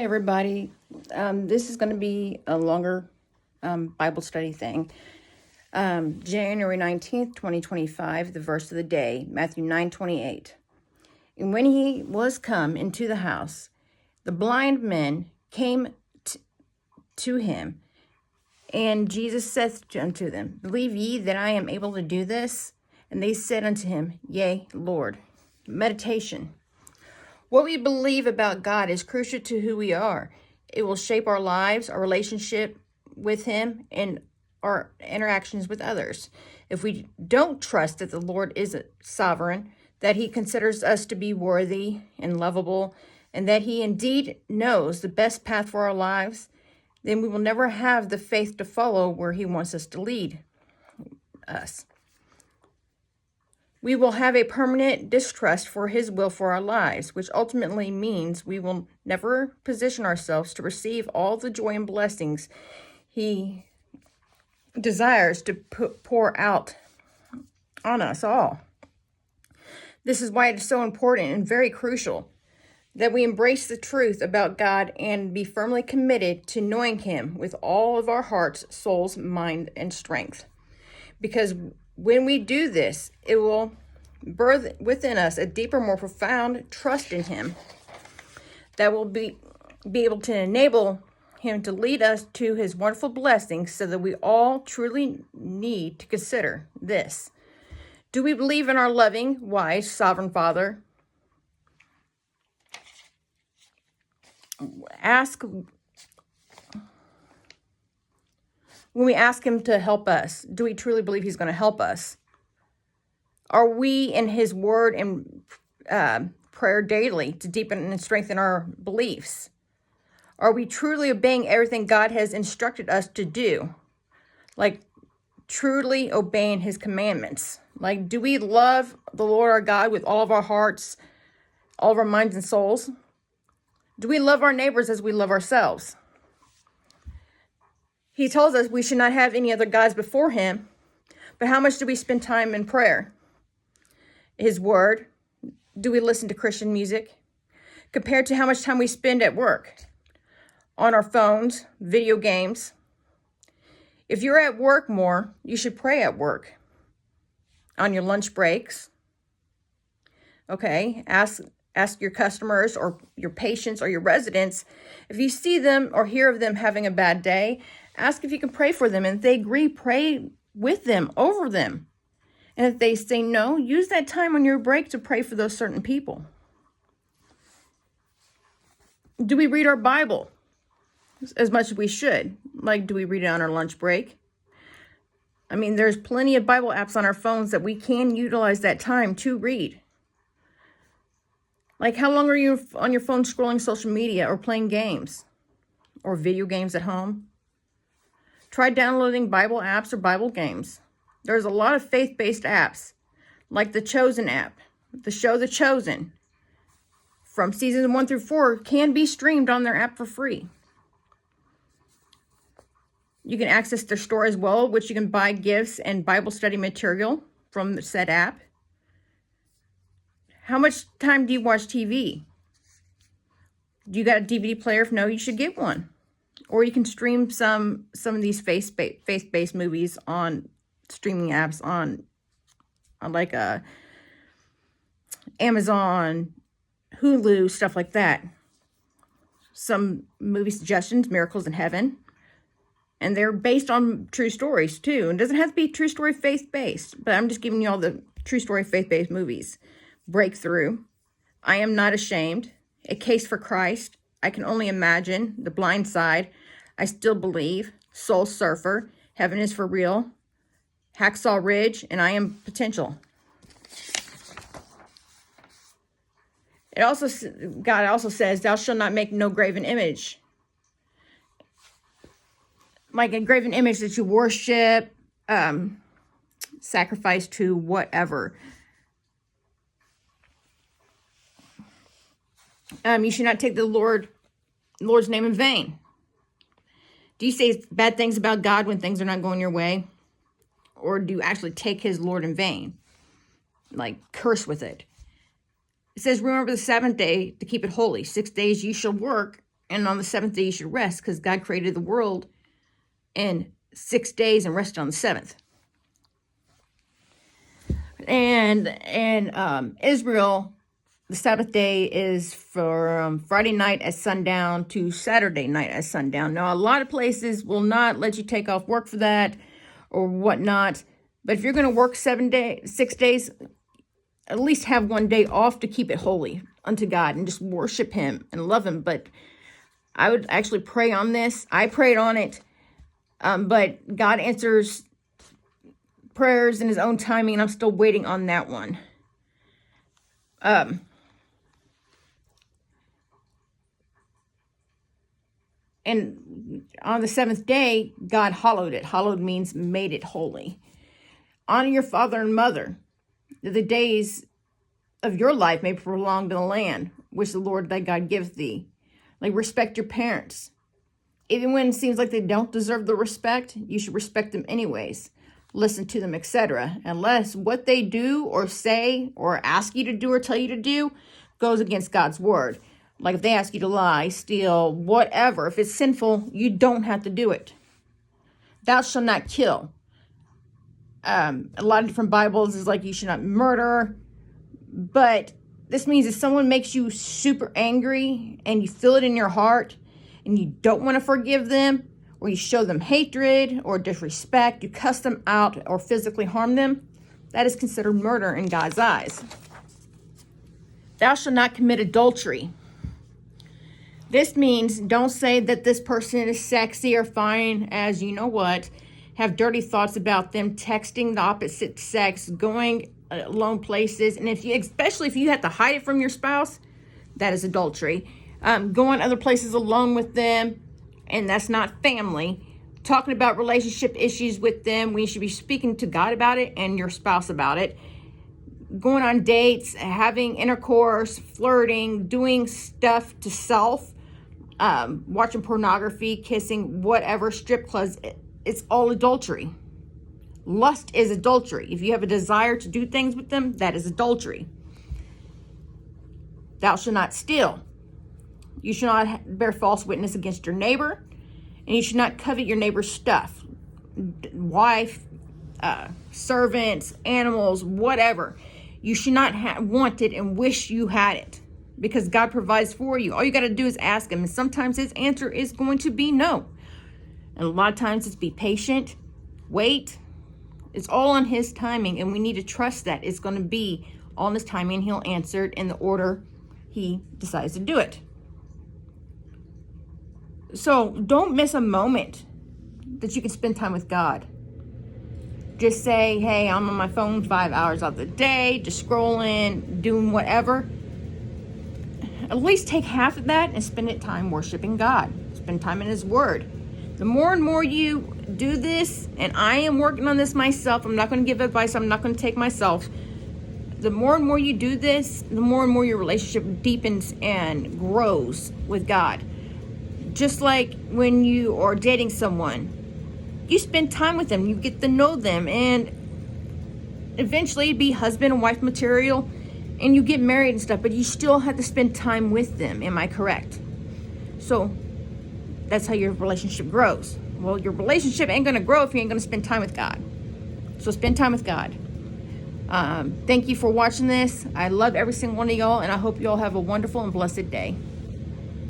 Hi, everybody. This is going to be a longer Bible study thing. January 19th, 2025, the verse of the day, Matthew 9:28. And when he was come into the house, the blind men came to him, and Jesus saith unto them, Believe ye that I am able to do this? And they said unto him, Yea, Lord. Meditation. What we believe about God is crucial to who we are. It will shape our lives, our relationship with Him, and our interactions with others. If we don't trust that the Lord is sovereign, that He considers us to be worthy and lovable, and that He indeed knows the best path for our lives, then we will never have the faith to follow where He wants us to lead us. We will have a permanent distrust for His will for our lives, which ultimately means we will never position ourselves to receive all the joy and blessings He desires to pour out on us all. This is why it is so important and very crucial that we embrace the truth about God and be firmly committed to knowing Him with all of our hearts, souls, mind, and strength. Because when we do this, it will birth within us a deeper, more profound trust in Him that will be able to enable Him to lead us to His wonderful blessings, so that we all truly need to consider this. Do we believe in our loving, wise, sovereign Father? When we ask Him to help us, do we truly believe He's going to help us? Are we in His word and prayer daily to deepen and strengthen our beliefs? Are we truly obeying everything God has instructed us to do? Like truly obeying His commandments? Like, do we love the Lord our God with all of our hearts, all of our minds and souls? Do we love our neighbors as we love ourselves? He tells us we should not have any other gods before Him, but how much do we spend time in prayer? His word? Do we listen to Christian music? Compared to how much time we spend at work, on our phones, video games. If you're at work more, you should pray at work. On your lunch breaks. Okay, ask your customers or your patients or your residents, if you see them or hear of them having a bad day, ask if you can pray for them. And if they agree, pray with them, over them. And if they say no, use that time on your break to pray for those certain people. Do we read our Bible as much as we should? Like, do we read it on our lunch break? I mean, there's plenty of Bible apps on our phones that we can utilize that time to read. Like, how long are you on your phone scrolling social media or playing games or video games at home? Try downloading Bible apps or Bible games. There's a lot of faith-based apps, like the Chosen app, the show The Chosen, from seasons 1 through 4, can be streamed on their app for free. You can access their store as well, which you can buy gifts and Bible study material from the said app. How much time do you watch TV? Do you got a DVD player? If no, you should get one. Or you can stream some of these faith-based movies on streaming apps on like Amazon, Hulu, stuff like that. Some movie suggestions, Miracles in Heaven. And they're based on true stories too. It doesn't have to be true story faith-based, but I'm just giving you all the true story faith-based movies. Breakthrough, I Am Not Ashamed, A Case for Christ, I Can Only Imagine, The Blind Side, I Still Believe, Soul Surfer, Heaven is for Real, Hacksaw Ridge, and I Am Potential. God also says, thou shalt not make no graven image. Like a graven image that you worship, sacrifice to, whatever. You should not take the Lord's name in vain. Do you say bad things about God when things are not going your way? Or do you actually take His Lord in vain? Like, curse with it. It says, remember the Sabbath day to keep it holy. 6 days you shall work, And on the seventh day you should rest, because God created the world in 6 days and rested on the seventh. And Israel, the Sabbath day is from Friday night at sundown to Saturday night at sundown. Now, a lot of places will not let you take off work for that or whatnot. But if you're going to work 6 days, at least have one day off to keep it holy unto God and just worship him and love him. But I would actually pray on this. I prayed on it. But God answers prayers in his own timing, and I'm still waiting on that one. And on the seventh day, God hallowed it. Hallowed means made it holy. Honor your father and mother, that the days of your life may be prolonged in the land which the Lord thy God giveth thee. Like, respect your parents. Even when it seems like they don't deserve the respect, you should respect them anyways. Listen to them, etc. Unless what they do or say or ask you to do or tell you to do goes against God's word. Like if they ask you to lie, steal, whatever. If it's sinful, you don't have to do it. Thou shalt not kill. A lot of different Bibles is like you should not murder. But this means if someone makes you super angry and you feel it in your heart and you don't want to forgive them, or you show them hatred or disrespect, you cuss them out or physically harm them, that is considered murder in God's eyes. Thou shalt not commit adultery. This means don't say that this person is sexy or fine as you know what, have dirty thoughts about them, texting the opposite sex, going alone places, and especially if you have to hide it from your spouse, that is adultery. Going other places alone with them, and that's not family. Talking about relationship issues with them, we should be speaking to God about it and your spouse about it. Going on dates, having intercourse, flirting, doing stuff to self, watching pornography, kissing, whatever, strip clubs, it's all adultery. Lust is adultery. If you have a desire to do things with them, that is adultery. Thou shalt not steal. You should not bear false witness against your neighbor, and you should not covet your neighbor's stuff. Wife, servants, animals, whatever. You should not want it and wish you had it, because God provides for you. All you got to do is ask him, and sometimes his answer is going to be no. And a lot of times it's be patient, wait. It's all on his timing, and we need to trust that it's going to be on his timing. He'll answer it in the order he decides to do it. So don't miss a moment that you can spend time with God. Just say, hey, I'm on my phone 5 hours of the day, just scrolling, doing whatever. At least take half of that and spend it time worshiping God. Spend time in his word. The more and more you do this, and I am working on this myself, I'm not going to give advice, I'm not going to take myself. The more and more you do this, the more and more your relationship deepens and grows with God. Just like when you are dating someone, you spend time with them, you get to know them, and eventually be husband and wife material, and you get married and stuff, but you still have to spend time with them. Am I correct? So that's how your relationship grows. Well, your relationship ain't going to grow if you ain't going to spend time with God. So spend time with God. Thank you for watching this. I love every single one of y'all, and I hope y'all have a wonderful and blessed day.